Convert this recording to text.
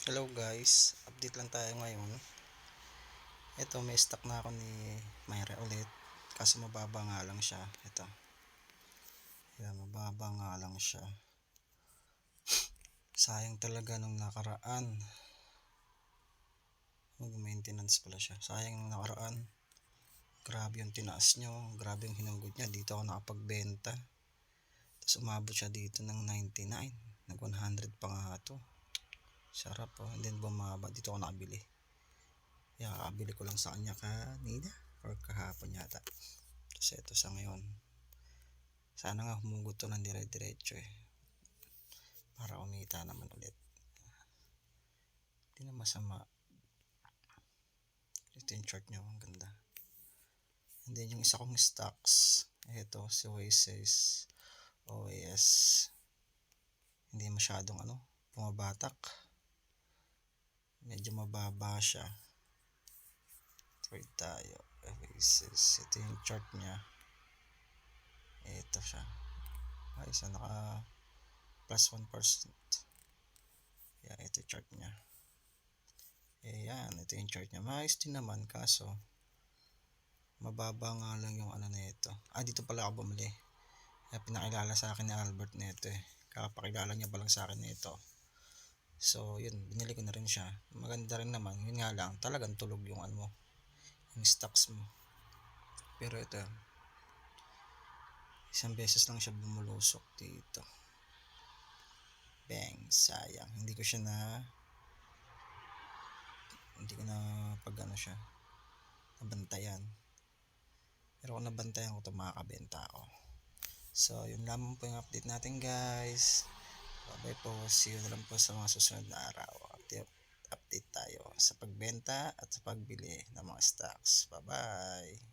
Hello guys, update lang tayo ngayon. Ito may stock na ako ni Myra ulit. Kaso mababa nga lang siya. Ito. Yan, mababa nga lang siya. Sayang talaga nung nakaraan. Mag-maintenance pala siya. Sayang nung nakaraan. Grabe yung tinaas nyo. Grabe yung hinugod niya. Dito ako nakapagbenta. Tapos umabot siya dito ng 99. Nag 100 pa nga to. Sarap oh. And then bumaba. Dito ako nakabili. Kaya kakabili ko lang sa kanya kanina or kahapon yata. Kasi ito sa ngayon. Sana nga humugot to ng dire-diretso para umita naman ulit. Hindi na masama. Ito yung chart nyo. Ang ganda. And then yung isa kong stocks. Ito si Oasis. OAS. Hindi masyadong bumabatak. Medyo mababa siya. Trade tayo. Oasis. Ito yung chart nya. Ito siya. Ay, isa naka plus 1%. Yeah, ito chart nya. Ayan, ito yung chart nya. Maayos din naman kaso mababa nga lang yung nito. Dito pala ako bumili. Pinakilala sa akin ni Albert nito Kakapakilala niya pa lang sa akin nito. So, yun, binili ko na rin siya. Maganda rin naman. Yun nga lang, talagang tulog yung yung stocks mo. Pero ito, isang beses lang siya bumulusok dito. Bang, sayang. Hindi ko na pag siya nabantayan. Pero kung nabantayan ko ito, makakabenta ako. So, yun lamang po yung update natin guys. Bye po. See you na lang po sa mga susunod na araw. Update tayo sa pagbenta at sa pagbili ng mga stocks. Bye bye.